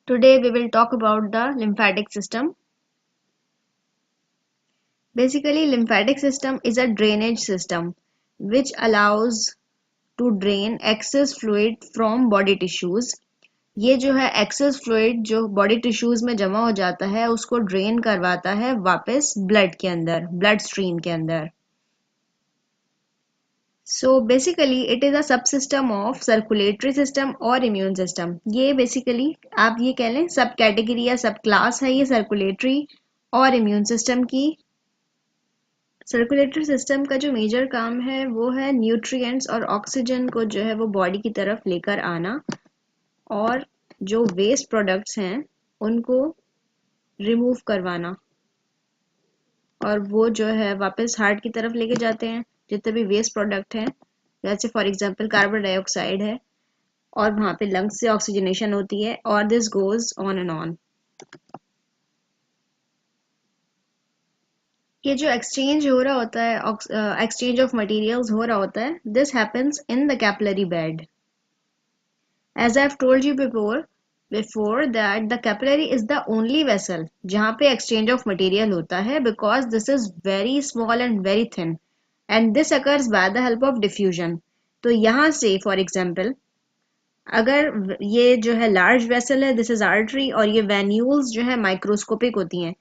Today we will talk about the lymphatic system. Basically, lymphatic system is a drainage system which allows to drain excess fluid from body tissues. ये जो है excess fluid जो body tissues में जमा हो जाता है उसको drain करवाता है वापस blood के अंदर, blood stream के अंदर. So basically it is a subsystem of circulatory system और immune system. ये basically आप ये कह लें सब कैटेगरी या सब क्लास है ये circulatory और immune system की. सर्कुलेटरी सिस्टम का जो मेजर काम है वो है न्यूट्रिएंट्स और ऑक्सीजन को जो है वो बॉडी की तरफ लेकर आना और जो वेस्ट प्रोडक्ट्स हैं उनको रिमूव करवाना और वो जो है वापस हार्ट की तरफ लेके जाते हैं जितने भी वेस्ट प्रोडक्ट हैं जैसे फॉर एग्जांपल कार्बन डाइऑक्साइड है और वहाँ पे लंग्स से ऑक्सीजनेशन होती है और this goes on and on. ये जो एक्सचेंज हो रहा होता है एक्सचेंज ऑफ मटेरियल्स हो रहा होता है this happens in the capillary bed. As I have told you before that the capillary is the only vessel जहाँ पे एक्सचेंज ऑफ मटेरियल होता है because this is very small and very thin and this occurs by the help of diffusion. तो यहाँ से for example अगर ये जो है लार्ज वेसल है दिस इज आर्टरी और ये वेन्यूल्स जो है माइक्रोस्कोपिक होती हैं.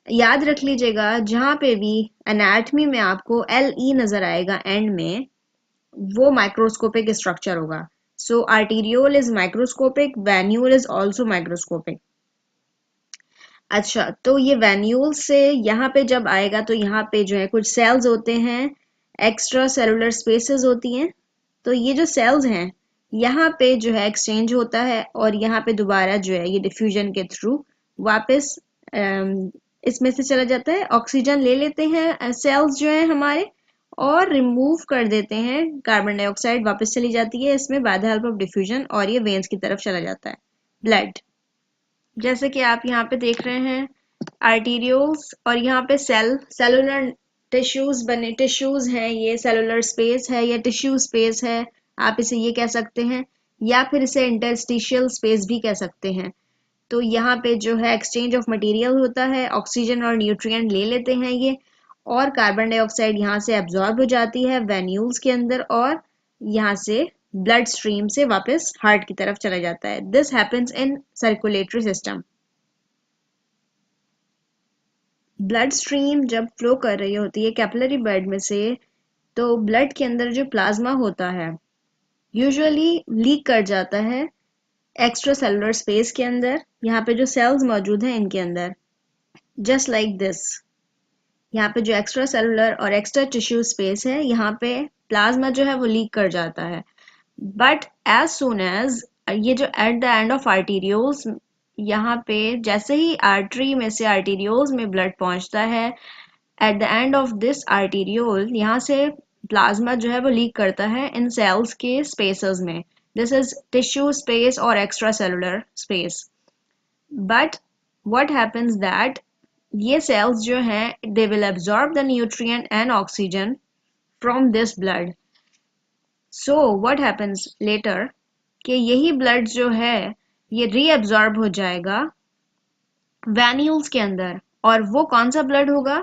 याद रख लीजिएगा जहां पे भी एनाटमी में आपको LE नजर आएगा एंड में वो माइक्रोस्कोपिक स्ट्रक्चर होगा. So arteriole is microscopic, venule is also microscopic. अच्छा, तो ये वेन्यूल से यहाँ पे जब आएगा तो यहाँ पे जो है कुछ सेल्स होते हैं, एक्स्ट्रा सेलुलर स्पेसेस होती हैं. तो ये जो सेल्स हैं यहाँ पे जो है एक्सचेंज होता है और यहाँ पे दोबारा जो है ये डिफ्यूजन के थ्रू वापस इसमें से चला जाता है. ऑक्सीजन ले लेते हैं सेल्स जो है हमारे और रिमूव कर देते हैं. कार्बन डाइऑक्साइड वापस चली जाती है इसमें bye the help of diffusion और ये वेन्स की तरफ चला जाता है. ब्लड जैसे कि आप यहाँ पे देख रहे हैं आर्टीरियोल्स और यहाँ पे सेलुलर टिश्यूज हैं. ये सेलुलर स्पेस है या टिश्यू स्पेस है आप इसे ये कह सकते हैं या फिर इसे इंटरस्टिशियल स्पेस भी कह सकते हैं. तो यहाँ पे जो है एक्सचेंज ऑफ मटेरियल होता है, ऑक्सीजन और न्यूट्रिएंट ले लेते हैं ये और कार्बन डाइऑक्साइड यहाँ से एब्जॉर्ब हो जाती है वेन्यूल्स के अंदर और यहाँ से ब्लड स्ट्रीम से वापस हार्ट की तरफ चला जाता है. This happens in circulatory system. Blood stream जब फ्लो कर रही होती है कैपिलरी बेड में से तो ब्लड के अंदर जो प्लाज्मा होता है यूजुअली लीक कर जाता है एक्स्ट्रा सेलुलर स्पेस के अंदर. यहाँ पे जो सेल्स मौजूद हैं इनके अंदर जस्ट लाइक दिस. यहाँ पे जो एक्स्ट्रा सेलुलर और एक्स्ट्रा टिश्यू स्पेस है यहाँ पे प्लाज्मा जो है वो लीक कर जाता है. बट एज सून एज ये जो at the end of arterioles यहाँ पे जैसे ही आर्टरी में से आर्टीरियोल्स में ब्लड पहुंचता है at the end of this arteriole यहाँ से प्लाज्मा जो है वो लीक करता है इन सेल्स के स्पेसेस में. दिस इज टिश्यू स्पेस और extra cellular space. But what happens that ये cells जो हैं they will absorb the nutrient and oxygen from this blood. So what happens later कि यही blood जो है ये reabsorb हो जाएगा venules के अंदर और वो कौन सा blood होगा?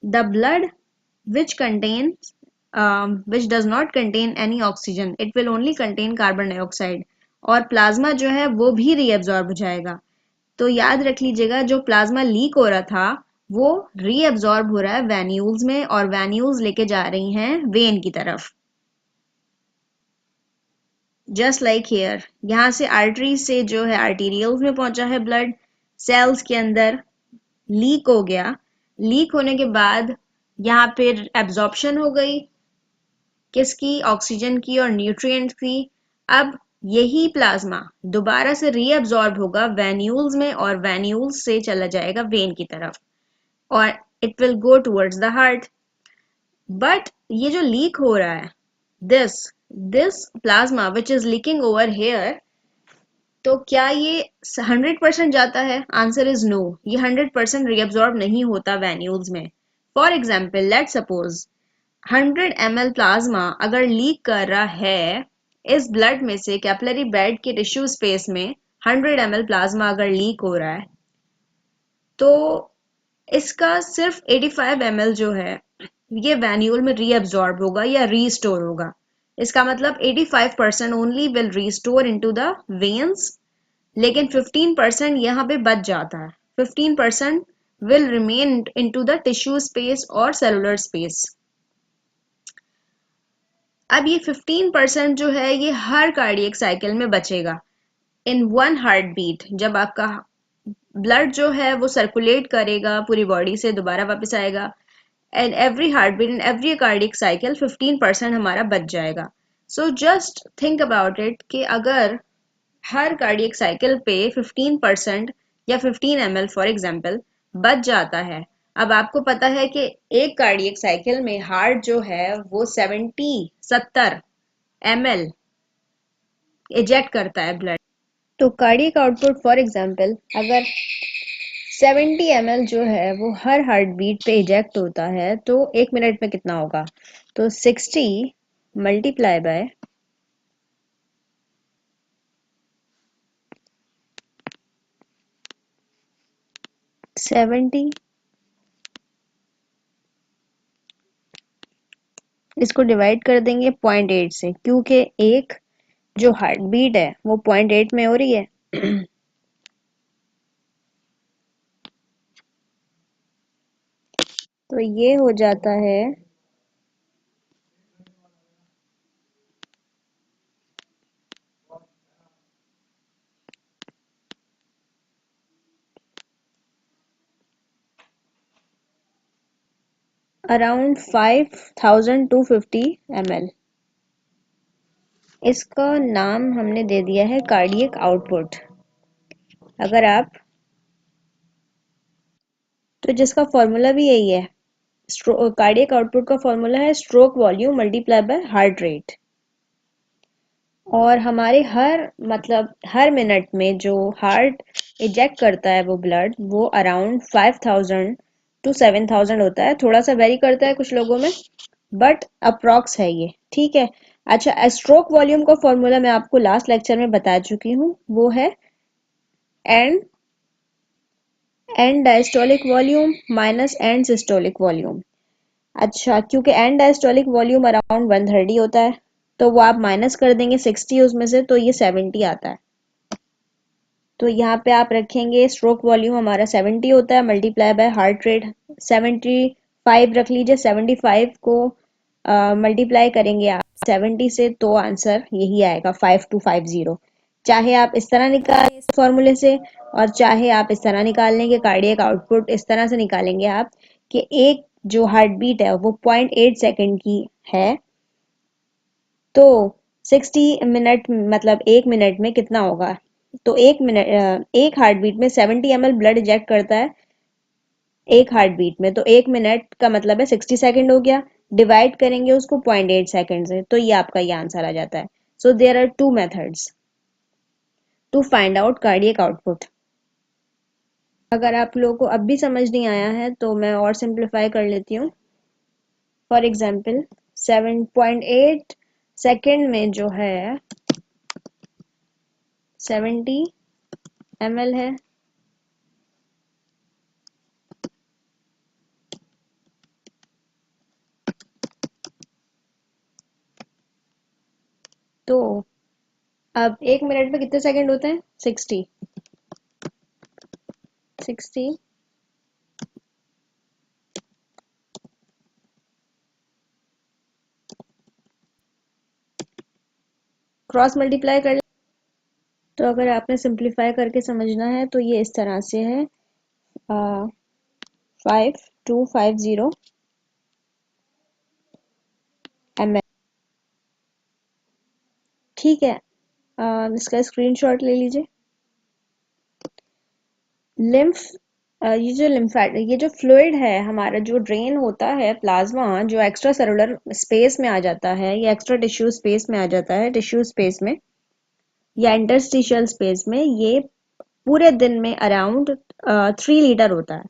The blood which contains which does not contain any oxygen, it will only contain carbon dioxide और प्लाज्मा जो है वो भी reabsorb हो जाएगा. तो याद रख लीजिएगा जो प्लाज्मा लीक हो रहा था वो रीअब्जॉर्ब हो रहा है वेन्यूल्स में और वेन्यूल्स लेके जा रही हैं वेन की तरफ. जस्ट लाइक हियर यहाँ से आर्टरी से जो है आर्टीरियल्स में पहुंचा है ब्लड सेल्स के अंदर लीक हो गया. लीक होने के बाद यहाँ पे एब्जॉर्प्शन हो गई किसकी? ऑक्सीजन की और न्यूट्रिएंट्स की. अब यही प्लाज्मा दोबारा से रीअब्जॉर्ब होगा वेन्यूल्स में और वेन्यूल्स से चला जाएगा वेन की तरफ और it will go towards the heart. But ये जो लीक हो रहा है this plasma which is leaking over here तो क्या ये 100% जाता है? Answer is no. ये 100% रीअब्जॉर्ब नहीं होता वेन्यूल्स में. For example let suppose 100 ml plasma अगर लीक कर रहा है इस ब्लड में से कैपिलरी बेड के टिश्यू स्पेस में 100 ml प्लाज्मा अगर लीक हो रहा है तो इसका सिर्फ 85 ml जो है ये वैन्यूल में रीअब्जॉर्ब होगा या रीस्टोर होगा। इसका मतलब 85% only will restore into the veins, लेकिन 15% यहाँ पे बच जाता है। 15% will remain into the tissue space और सेलुलर स्पेस। अब ये 15% जो है ये हर कार्डियक साइकिल में बचेगा। इन वन हार्ट बीट जब आपका ब्लड जो है वो सर्कुलेट करेगा पूरी बॉडी से, दोबारा वापस आएगा, and every heart beat in every cardiac cycle 15% हमारा बच जाएगा। So just think about it कि अगर हर कार्डियक साइकिल पे 15% या 15 ml फॉर एग्जाम्पल बच जाता है। अब आपको पता है कि एक कार्डियक साइकिल में हार्ट जो है वो 70 ml इजेक्ट करता है ब्लड। तो कार्डियक आउटपुट फॉर एग्जाम्पल अगर 70 ml जो है वो हर हार्ट बीट पे इजेक्ट होता है तो एक मिनट में कितना होगा? तो 60 मल्टीप्लाई बाय 70, इसको डिवाइड कर देंगे 0.8 से, क्योंकि एक जो हार्ट बीट है वो 0.8 में हो रही है। तो ये हो जाता है अराउंड 5250 ml। इसका नाम हमने दे दिया है कार्डियक आउटपुट। अगर आप तो जिसका फॉर्मूला भी यही है, कार्डियक आउटपुट का फॉर्मूला है stroke volume multiply by heart rate. और हमारे हर मिनट में जो हार्ट इजेक्ट करता है वो ब्लड वो अराउंड 5000 टू 7000 होता है। थोड़ा सा वेरी करता है कुछ लोगों में, बट अप्रॉक्स है ये, ठीक है। अच्छा, स्ट्रोक वॉल्यूम का फॉर्मूला मैं आपको लास्ट लेक्चर में बता चुकी हूँ, वो है end end diastolic volume minus end systolic volume. अच्छा, क्योंकि एन डायस्टोलिक वॉल्यूम अराउंड 130 होता है तो वो आप माइनस कर देंगे 60 उसमें से, तो ये 70 आता है। तो यहाँ पे आप रखेंगे स्ट्रोक वॉल्यूम हमारा 70 होता है मल्टीप्लाई बाय हार्ट रेट 75 रख लीजिए। 75 को मल्टीप्लाई करेंगे आप 70 से तो आंसर यही आएगा 5250। चाहे आप इस तरह निकालें इस फॉर्मूले से, और चाहे आप इस तरह निकाल लेंगे, कार्डियक आउटपुट इस तरह से निकालेंगे आप कि एक जो हार्ट बीट है वो 0.8 सेकेंड की है, तो 60 मिनट मतलब एक मिनट में कितना होगा? तो एक हार्ट बीट में 70 ml ब्लड इजेक्ट करता है एक हार्ट बीट में, तो एक मिनट का मतलब है 60 सेकेंड हो गया। डिवाइड करेंगे उसको 0.8 सेकेंड से तो ये आपका ये आंसर आ जाता है। So there are two methods to find out cardiac output. अगर आप लोगों को अब भी समझ नहीं आया है तो मैं और सिंप्लीफाई कर लेती हूँ। फॉर एग्जाम्पल 7.8 सेकेंड में जो है 70 ml है, तो अब एक मिनट में कितने सेकंड होते हैं? 60 क्रॉस मल्टीप्लाई कर। तो अगर आपने सिंप्लीफाई करके समझना है तो ये इस तरह से है 5250 ml, ठीक है। इसका स्क्रीनशॉट ले लीजिए। लिम्फ ये जो फ्लूइड है हमारा जो ड्रेन होता है प्लाज्मा, जो एक्स्ट्रा सेलुलर स्पेस में आ जाता है या एक्स्ट्रा टिश्यू स्पेस में आ जाता है, टिश्यू स्पेस में या इंटरस्टिशियल स्पेस में, ये पूरे दिन में अराउंड 3 लीटर होता है।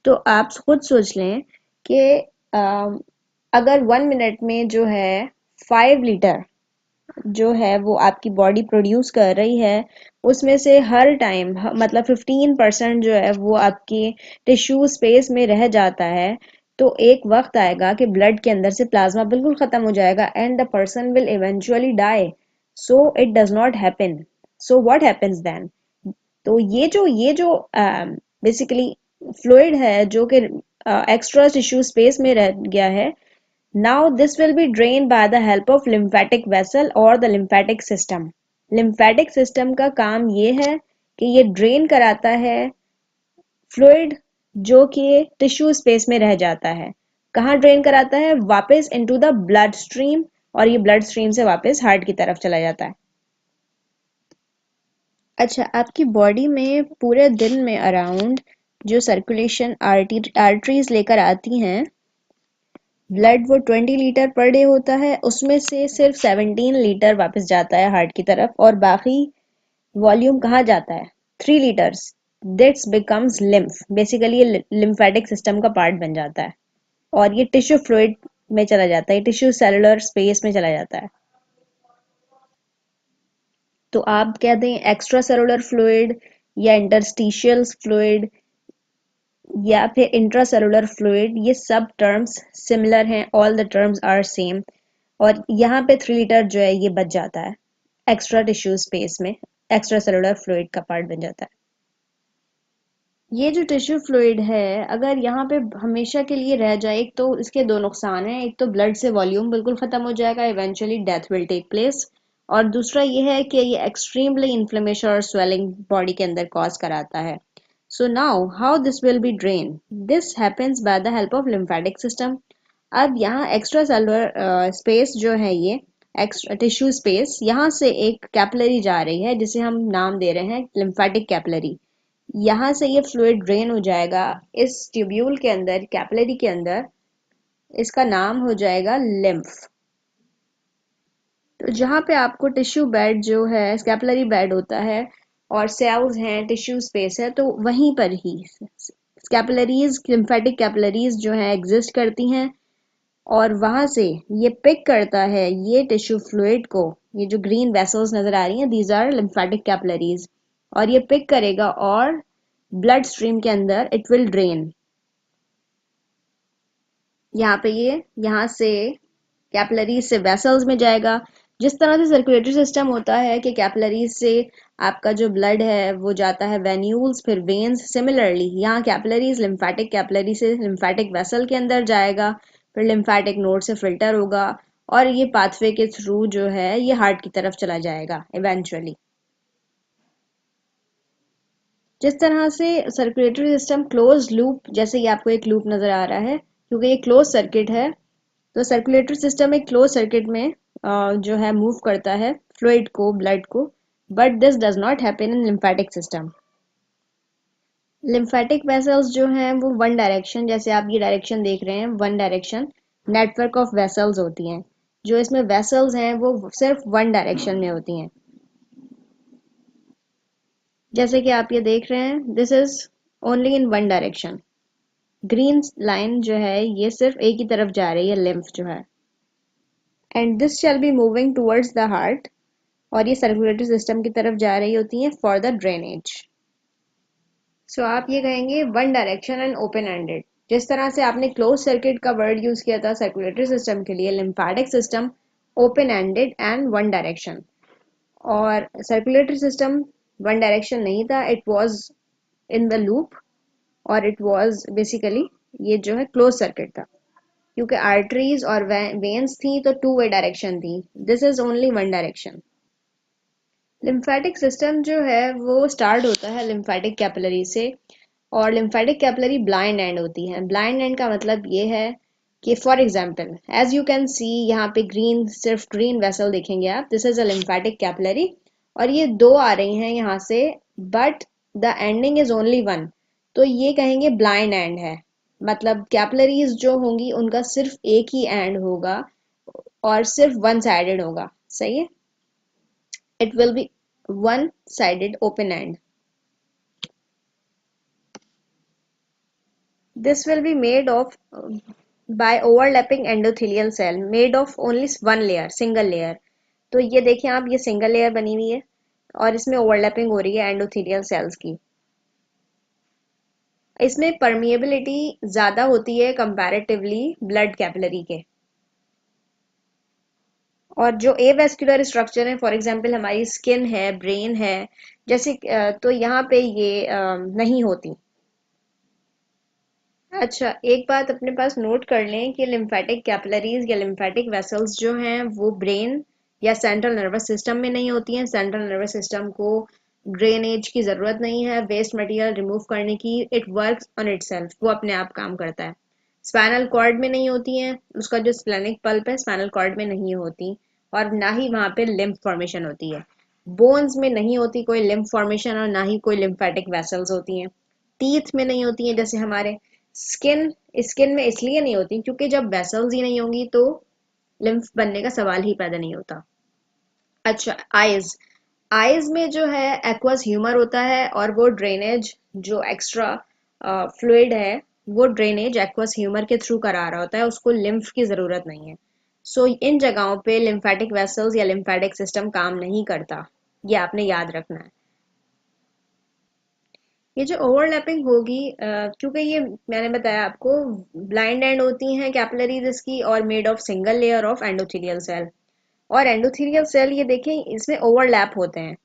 तो आप खुद सोच लें कि अगर 1 मिनट में जो है 5 लीटर जो है वो आपकी बॉडी प्रोड्यूस कर रही है उसमें से हर टाइम मतलब 15% जो है वो आपके टिश्यू स्पेस में रह जाता है तो एक वक्त आएगा कि ब्लड के अंदर से प्लाज्मा बिल्कुल ख़त्म हो जाएगा and the person will eventually die so it does not happen so what happens then तो ये जो बेसिकली फ्लूइड है जो कि एक्स्ट्रा टिश्यू स्पेस में रह गया है now this will be drained by the help of lymphatic vessel or the lymphatic system. Lymphatic system का काम ये है कि ये ड्रेन कराता है फ्लूइड जो कि टिश्यू स्पेस में रह जाता है कहाँ ड्रेन कराता है वापस इनटू द ब्लड स्ट्रीम और ये ब्लड स्ट्रीम से वापस हार्ट की तरफ चला जाता है अच्छा आपकी बॉडी में पूरे दिन में अराउंड जो सर्कुलेशन आर्टरीज लेकर आती हैं ब्लड वो 20 लीटर पर डे होता है उसमें से सिर्फ 17 लीटर वापस जाता है हार्ट की तरफ और बाकी वॉल्यूम कहाँ जाता है 3 litres this becomes lymph basically ये लिम्फेटिक सिस्टम का पार्ट बन जाता है और ये टिश्यू फ्लूइड में चला जाता है टिश्यू सेलुलर स्पेस में चला जाता है तो आप कहते हैं एक्स्ट्रा सेलुलर फ्लूइड या इंटरस्टिशियल फ्लूइड या फिर इंट्रासेलुलर फ्लूइड ये सब टर्म्स सिमिलर हैं all the terms are same और यहाँ पे 3 लीटर जो है ये बच जाता है एक्स्ट्रा टिश्यू स्पेस में एक्स्ट्रा सेलुलर फ्लूइड का पार्ट बन जाता है ये जो टिश्यू फ्लूइड है अगर यहाँ पे हमेशा के लिए रह जाए एक तो इसके दो नुकसान हैं एक तो ब्लड से वॉल्यूम बिल्कुल ख़त्म हो जाएगा eventually death will take place और दूसरा ये है कि ये एक्सट्रीमली इन्फ्लेमेशन और स्वेलिंग बॉडी के अंदर कॉज कराता है so now how this will be drain this happens by the help of lymphatic system अब यहाँ एक्स्ट्रा सेलुलर स्पेस जो है ये एक्स्ट्रा टिश्यू स्पेस यहाँ से एक कैपिलरी जा रही है जिसे हम नाम दे रहे हैं लिम्फेटिक कैपिलरी यहाँ से ये फ्लूइड ड्रेन हो जाएगा इस ट्यूब्यूल के अंदर कैपिलरी के अंदर इसका नाम हो जाएगा लिम्फ तो जहाँ पे आपको टिश्यू बेड जो है कैपिलरी बेड होता है और सेल्स हैं टिश्यू स्पेस है तो वहीं पर ही कैपिलरीज लिम्फेटिक कैपिलरीज जो हैं एग्जिस्ट करती हैं और वहां से ये पिक करता है ये टिश्यू फ्लूइड को ये जो ग्रीन वेसल्स नजर आ रही हैं दीज आर लिम्फेटिक कैपिलरीज और ये पिक करेगा और ब्लड स्ट्रीम के अंदर इट विल ड्रेन यहाँ पे ये यहाँ से कैपिलरीज से वेसल्स में जाएगा जिस तरह से सर्कुलेटरी सिस्टम होता है कि कैपिलरीज से आपका जो ब्लड है वो जाता है वेन्यूल्स फिर वेन्स सिमिलरली यहाँ कैपिलरीज लिम्फेटिक कैपिलरी से लिम्फेटिक वेसल के अंदर जाएगा फिर लिम्फेटिक नोड से फिल्टर होगा और ये पाथवे के थ्रू जो है ये हार्ट की तरफ चला जाएगा इवेंचुअली जिस तरह से सर्कुलेटरी सिस्टम क्लोज लूप जैसे कि आपको एक लूप नजर आ रहा है क्योंकि ये क्लोज सर्किट है तो सर्कुलेटरी सिस्टम एक क्लोज सर्किट में जो है मूव करता है फ्लूइड को ब्लड को but this does not happen in lymphatic system lymphatic vessels जो हैं वो वन डायरेक्शन जैसे आप ये डायरेक्शन देख रहे हैं one direction network of vessels होती हैं जो इसमें वेसल्स हैं वो सिर्फ वन डायरेक्शन में होती हैं जैसे कि आप ये देख रहे हैं this is only in one direction green line जो है ये सिर्फ एक ही तरफ जा रही है लिम्फ जो है and this shall be moving towards the heart और ये सर्कुलेटरी सिस्टम की तरफ जा रही होती हैं फॉर द ड्रेनेज सो आप ये कहेंगे one direction and open ended जिस तरह से आपने क्लोज सर्किट का वर्ड यूज किया था सर्कुलेटरी सिस्टम के लिए lymphatic system open ended and one direction और सर्कुलेटरी सिस्टम वन डायरेक्शन नहीं था it was in the loop और इट वाज बेसिकली ये जो है क्लोज सर्किट था क्योंकि आर्टरीज और वेन्स थी तो टू वे डायरेक्शन थी this is only one direction lymphatic system जो है वो स्टार्ट होता है लिम्फेटिक कैपिलरी से और लिम्फेटिक कैपिलरी ब्लाइंड एंड होती है ब्लाइंड एंड का मतलब ये है कि for example as you can see यहाँ पे ग्रीन सिर्फ ग्रीन वेसल देखेंगे आप this is a lymphatic capillary और ये दो आ रही हैं यहाँ से but the ending is only one तो ये कहेंगे ब्लाइंड एंड है मतलब कैपिलरीज जो होंगी उनका सिर्फ एक ही एंड होगा और सिर्फ वन साइडेड होगा सही है it will be one sided open end this will be made of by overlapping endothelial cell made of only one layer single layer तो ये देखें आप, ये सिंगल लेयर बनी हुई है और इसमें ओवरलैपिंग हो रही है एंडोथेलियल सेल्स की। इसमें परमिएबिलिटी ज़्यादा होती है कंपैरेटिवली ब्लड कैपिलरी के। और जो एवेस्कुलर स्ट्रक्चर है, फॉर एग्जांपल हमारी स्किन है, ब्रेन है, जैसे तो यहाँ पे ये नहीं होती। अच्छा, एक बात अपने पास नोट कर लें कि लिम्फेटिक कैपिलरीज या लिम्फेटिक वेसल्स जो हैं वो ब्रेन या सेंट्रल नर्वस सिस्टम में नहीं होती हैं। सेंट्रल नर्वस सिस्टम को ड्रेनेज की ज़रूरत नहीं है वेस्ट मटेरियल रिमूव करने की। इट वर्क्स ऑन इटसेल्फ, वो अपने आप काम करता है। स्पाइनल कॉर्ड में नहीं होती हैं, उसका जो स्प्लेनिक पल्प है स्पाइनल कॉर्ड में नहीं होती, और ना ही वहाँ पे लिम्फ फॉर्मेशन होती है। बोन्स में नहीं होती कोई लिम्फ फॉर्मेशन और ना ही कोई लिम्फेटिक वेसल्स होती हैं। टीथ में नहीं होती हैं जैसे हमारे। स्किन स्किन में इसलिए नहीं होती क्योंकि जब वेसल्स ही नहीं होंगी तो लिम्फ बनने का सवाल ही पैदा नहीं होता। अच्छा, आईज। आईज में जो है एक्वस ह्यूमर होता है और वो ड्रेनेज जो एक्स्ट्रा फ्लूइड है वो ड्रेनेज एक्वस ह्यूमर के थ्रू करा रहा होता है, उसको लिम्फ की ज़रूरत नहीं है। सो इन जगहों पे लिम्फेटिक वेसल्स या लिम्फेटिक सिस्टम काम नहीं करता, ये आपने याद रखना है। ये जो ओवरलैपिंग होगी, क्योंकि ये मैंने बताया आपको ब्लाइंड एंड होती हैं कैपिलरीज इसकी और made of single layer of endothelial cell. और एंडोथेलियल सेल ये देखें इसमें ओवरलैप होते हैं।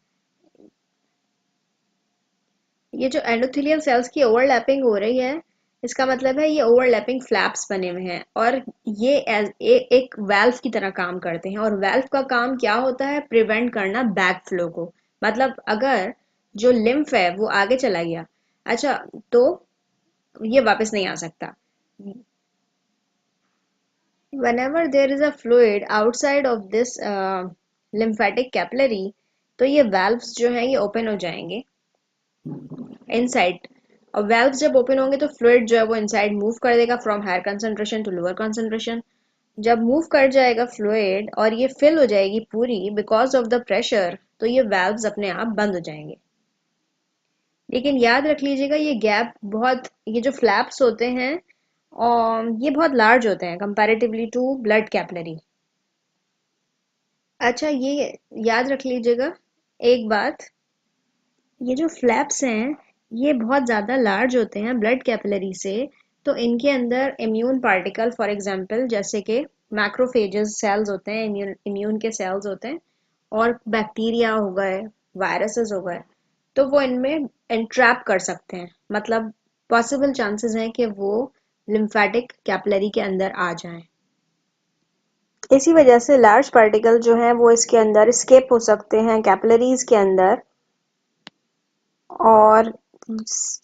ये जो एंडोथेलियल सेल्स की ओवरलैपिंग हो रही है इसका मतलब है ये ओवरलैपिंग फ्लैप्स बने हुए हैं और ये एक वाल्व की तरह काम करते हैं। और वाल्व का काम क्या होता है? प्रिवेंट करना बैक फ्लो को। मतलब अगर जो लिम्फ है वो आगे चला गया, अच्छा, तो ये वापस नहीं आ सकता। Whenever there is a fluid outside of this lymphatic capillary, तो ये valves जो हैं ये open हो जाएंगे इनसाइड। और valves जब open होंगे तो fluid जो है वो inside move कर देगा from higher concentration to lower concentration। जब move कर जाएगा fluid और ये fill हो जाएगी पूरी because of the pressure, तो ये valves अपने आप बंद हो जाएंगे। लेकिन याद रख लीजिएगा ये गैप बहुत, ये जो फ्लैप्स होते हैं और ये बहुत लार्ज होते हैं कंपैरेटिवली टू ब्लड कैपिलरी। अच्छा, ये याद रख लीजिएगा एक बात, ये जो फ्लैप्स हैं ये बहुत ज़्यादा लार्ज होते हैं ब्लड कैपिलरी से, तो इनके अंदर इम्यून पार्टिकल फॉर एग्जांपल जैसे कि मैक्रोफेजेस सेल्स होते हैं, इम्यून इम्यून के सेल्स होते हैं, और बैक्टीरिया हो गए, वायरसेस हो गए, तो वो इनमें एंट्रैप कर सकते हैं। मतलब पॉसिबल चांसेस हैं कि वो लिम्फेटिक कैपिलरी के अंदर आ जाएं। इसी वजह से लार्ज पार्टिकल जो हैं वो इसके अंदर स्केप हो सकते हैं कैपिलरीज के अंदर। और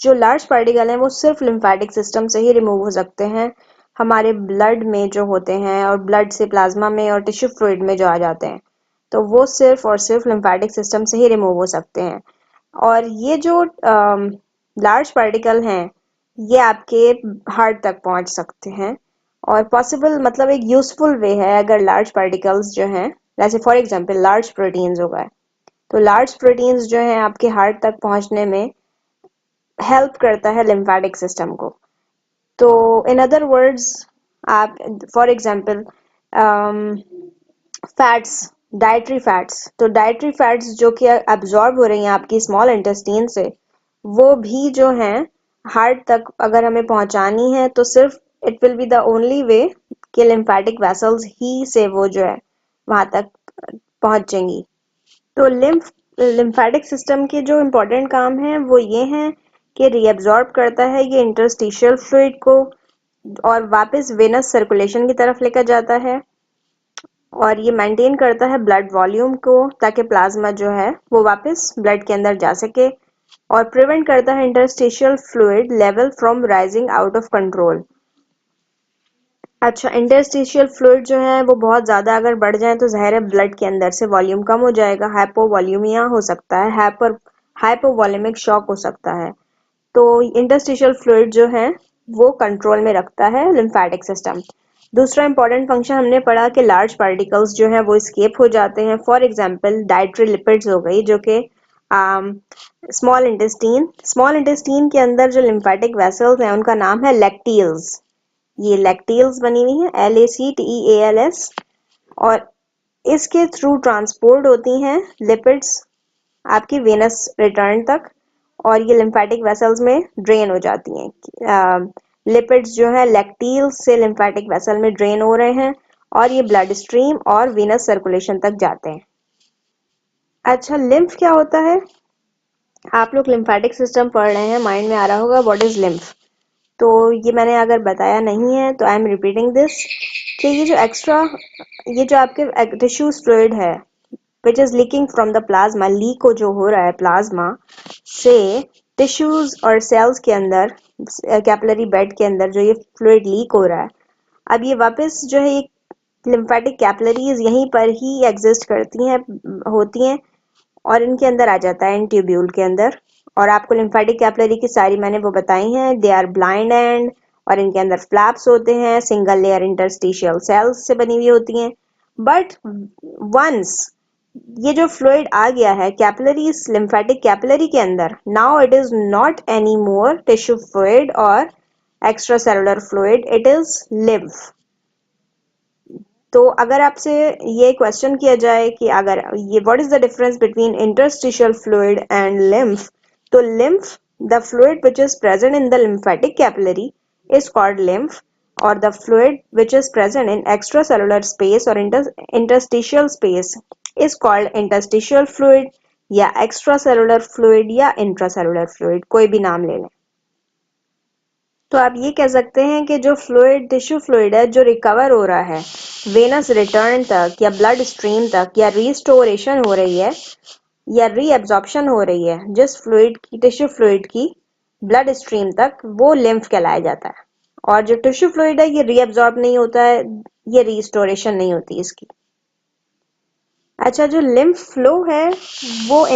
जो लार्ज पार्टिकल हैं वो सिर्फ लिम्फेटिक सिस्टम से ही रिमूव हो सकते हैं, हमारे ब्लड में जो होते हैं और ब्लड से प्लाज्मा में और टिश्यू फ्लूइड में जो आ जाते हैं, तो वो सिर्फ और सिर्फ लिम्फेटिक सिस्टम से ही रिमूव हो सकते हैं। और ये जो लार्ज पार्टिकल हैं ये आपके हार्ट तक पहुंच सकते हैं। और पॉसिबल मतलब एक यूजफुल वे है अगर लार्ज पार्टिकल्स जो हैं, जैसे फॉर एग्जांपल लार्ज प्रोटीन्स हो गए, तो लार्ज प्रोटीन्स जो हैं आपके हार्ट तक पहुंचने में हेल्प करता है लिम्फेटिक सिस्टम को। तो इन अदर वर्ड्स, आप for example fats, dietary fats, तो डाइटरी फैट्स जो कि एब्जॉर्ब हो रही हैं आपकी स्मॉल इंटेस्टाइन से, वो भी जो हैं हार्ट तक अगर हमें पहुंचानी है तो सिर्फ it will be the only way कि लिम्फेटिक वेसल्स ही से वो जो है वहां तक पहुंचेंगी। तो लिम्फेटिक सिस्टम के जो इम्पोर्टेंट काम हैं वो ये हैं कि रीअब्जॉर्ब करता है ये इंटरस्टिशियल फ्लूइड को और वापस वेनस सर्कुलेशन की तरफ लेकर जाता है, और ये मेंटेन करता है ब्लड वॉल्यूम को ताकि प्लाज्मा जो है वो वापस ब्लड के अंदर जा सके, और प्रिवेंट करता है interstitial fluid level from rising out of control. अच्छा, इंटरस्टिशियल फ्लूइड जो है वो बहुत ज़्यादा अगर बढ़ जाए तो ज़ाहिर है ब्लड के अंदर से वॉल्यूम कम हो जाएगा, हाइपोवॉल्यूमिया हो सकता है, हाइपोवॉल्यूमिक शॉक हो सकता है। तो इंटरस्टिशियल फ्लूइड जो है वो कंट्रोल में रखता है लिम्फेटिक सिस्टम। दूसरा इंपॉर्टेंट फंक्शन हमने पढ़ा कि लार्ज पार्टिकल्स जो हैं वो स्केप हो जाते हैं। फॉर एग्जांपल डाइटरी लिपिड्स हो गई जो कि स्मॉल इंटेस्टीन के अंदर जो लिम्फेटिक वेसल्स हैं उनका नाम है लैक्टियल्स। ये लैक्टियल्स बनी हुई है LACTEALS। और इसके थ्रू ट्रांसपोर्ट होती हैं लिपिड्स आपकी वेनस रिटर्न तक, और ये लिम्फेटिक वेसल्स में ड्रेन हो जाती हैं। लिपिड्स जो है लैक्टील से लिम्फेटिक वेसल में ड्रेन हो रहे हैं और ये ब्लड स्ट्रीम और वेनस सर्कुलेशन तक जाते हैं। अच्छा, लिम्फ क्या होता है? आप लोग लिम्फेटिक सिस्टम पढ़ रहे हैं, माइंड में आ रहा होगा व्हाट इज लिम्फ। तो ये मैंने अगर बताया नहीं है तो आई एम रिपीटिंग दिस, कि ये जो आपके टिश्यूज फ्लूइड है विच is leaking from the plasma, leak हो जो हो रहा है प्लाज्मा से टिश्यूज और सेल्स के अंदर, कैपिलरी बेड के अंदर जो ये फ्लूइड लीक हो रहा है, अब ये वापस जो है ये लिम्फेटिक कैपिलरीज यहीं पर ही एग्जिस्ट करती हैं, होती हैं, और इनके अंदर आ जाता है इन ट्यूब्यूल के अंदर। और आपको लिम्फेटिक कैपिलरी की सारी मैंने वो बताई हैं, दे आर ब्लाइंड एंड, और इनके अंदर फ्लैप्स होते हैं, सिंगल लेयर इंटरस्टिशियल सेल्स से बनी हुई होती हैं। बट वंस ये जो फ्लूइड आ गया है कैपिलरीज, लिम्फेटिक कैपिलरी के अंदर, now it is not any more tissue fluid और extra cellular fluid, it is lymph. तो अगर आपसे ये क्वेश्चन किया जाए कि अगर ये what is the difference between interstitial fluid and lymph, तो lymph, the fluid which is present in the lymphatic capillary is called lymph, और the fluid which is present in extracellular space और interstitial space is called interstitial fluid, या extracellular fluid, या intracellular fluid, कोई भी नाम ले लें। तो आप ये कह सकते हैं कि जो फ्लूइड, टिश्यू फ्लूइड है जो रिकवर हो रहा है वेनस रिटर्न तक या ब्लड स्ट्रीम तक, या रिस्टोरेशन हो रही है या रीअब्जॉर्प्शन हो रही है जिस फ्लूइड की, टिश्यू फ्लूइड की, ब्लड स्ट्रीम तक, वो लिम्फ कहलाया जाता है। और जो टिश्यू फ्लूइड है ये रीअब्जॉर्ब नहीं होता है, ये रिस्टोरेशन नहीं होती इसकी। अच्छा, जो लिम्फ फ्लो है वो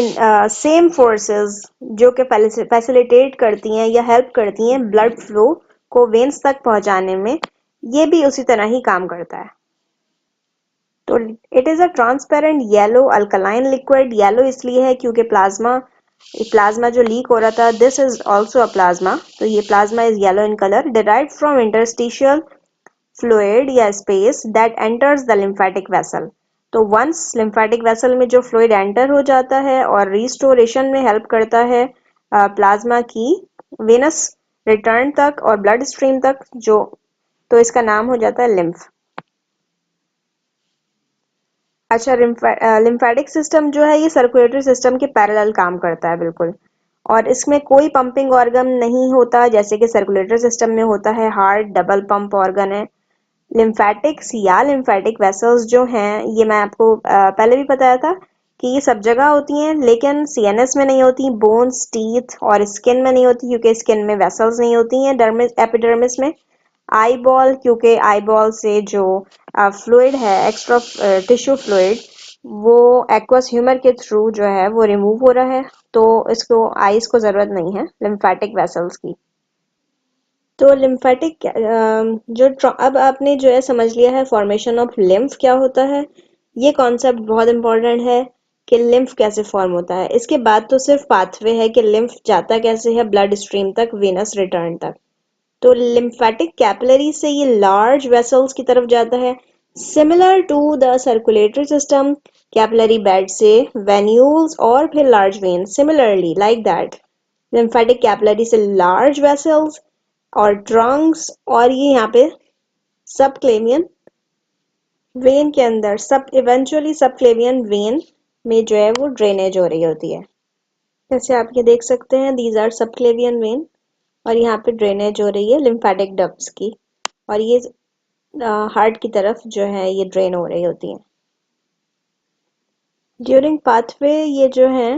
सेम फोर्सेस जो कि फैसिलिटेट करती हैं या हेल्प करती हैं ब्लड फ्लो को वेन्स तक पहुंचाने में, ये भी उसी तरह ही काम करता है। तो it is a transparent yellow alkaline liquid. Yellow इसलिए है क्योंकि प्लाज्मा जो लीक हो रहा था, this is also a plasma, तो ये plasma is yellow in colour, derived from interstitial fluid या space that enters the lymphatic vessel. तो वंस लिम्फेटिक वेसल में जो फ्लूइड एंटर हो जाता है और रिस्टोरेशन में हेल्प करता है प्लाज्मा की वेनस रिटर्न तक और ब्लड स्ट्रीम तक, जो, तो इसका नाम हो जाता है लिम्फ। अच्छा, लिम्फेटिक सिस्टम जो है ये सर्कुलेटरी सिस्टम के पैरेलल काम करता है बिल्कुल, और इसमें कोई पंपिंग ऑर्गन नहीं होता जैसे कि सर्कुलेटरी सिस्टम में होता है। हार्ट डबल पंप ऑर्गन है। लिम्फेटिक्स या लिम्फेटिक वेसल्स जो हैं, ये मैं आपको पहले भी बताया था कि ये सब जगह होती हैं, लेकिन सीएनएस में नहीं होती, बोन्स, टीथ और स्किन में नहीं होती क्योंकि स्किन में वेसल्स नहीं होती हैं, डर्मिस, एपिडर्मिस में। आई बॉल, क्योंकि आई बॉल से जो फ्लूइड है, एक्स्ट्रा टिश्यू फ्लूइड, वो एक्वस ह्यूमर के थ्रू जो है वो रिमूव हो रहा है, तो इसको आईज को जरूरत नहीं है लिम्फेटिक वेसल्स की। तो लिम्फेटिक अब आपने जो है समझ लिया है फॉर्मेशन ऑफ लिम्फ क्या होता है। ये कॉन्सेप्ट बहुत इंपॉर्टेंट है कि लिम्फ कैसे फॉर्म होता है। इसके बाद तो सिर्फ पाथवे है कि लिम्फ जाता कैसे है ब्लड स्ट्रीम तक, वेनस रिटर्न तक। तो लिम्फेटिक कैपिलरी से ये लार्ज वेसल्स की तरफ जाता है, similar to the circulatory system. Capillary bed से वेन्यूल्स और फिर large vein, similarly like that lymphatic capillary से लार्ज वेसल्स और ट्रंक्स, और ये यहाँ पे सब क्लेवियन वेन के अंदर, सब इवेंचुअली सब क्लेवियन वेन में जो है वो ड्रेनेज हो रही होती है। जैसे आप ये देख सकते हैं, दीज आर सब क्लेवियन वेन, और यहाँ पे ड्रेनेज हो रही है लिम्फेटिक डक्ट्स की, और ये हार्ट की तरफ जो है ये ड्रेन हो रही होती है। ड्यूरिंग पाथवे ये जो है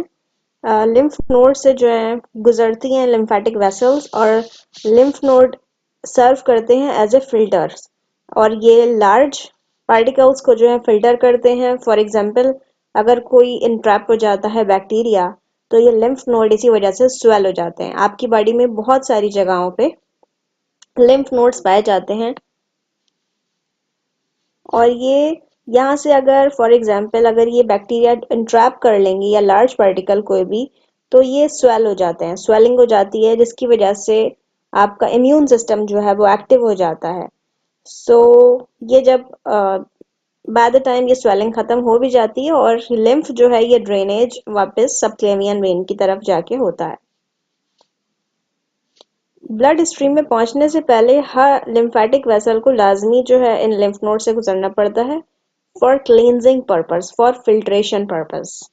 लिम्फ नोड से जो है गुजरती हैं लिम्फेटिक वेसल्स, और लिम्फ नोड सर्व करते हैं एज ए फिल्टर्स, और ये लार्ज पार्टिकल्स को जो है फिल्टर करते हैं। फॉर एग्जांपल, अगर कोई इंट्रैप हो जाता है बैक्टीरिया, तो ये लिम्फ नोड इसी वजह से स्वेल हो जाते हैं। आपकी बॉडी में बहुत सारी जगहों पे लिम्फ नोड्स पाए जाते हैं, और ये यहाँ से अगर फॉर एग्जांपल अगर ये बैक्टीरिया इंट्रैप कर लेंगे या लार्ज पार्टिकल कोई भी, तो ये स्वेल हो जाते हैं, स्वेलिंग हो जाती है, जिसकी वजह से आपका इम्यून सिस्टम जो है वो एक्टिव हो जाता है। सो ये जब बाय द टाइम ये स्वेलिंग खत्म हो भी जाती है और लिम्फ जो है ये ड्रेनेज वापस सबक्लेवियन वेन की तरफ जाके होता है। ब्लड स्ट्रीम में पहुंचने से पहले हर लिम्फेटिक वेसल को लाजमी जो है इन लिम्फ नोड से गुजरना पड़ता है for cleansing purpose, for filtration purpose.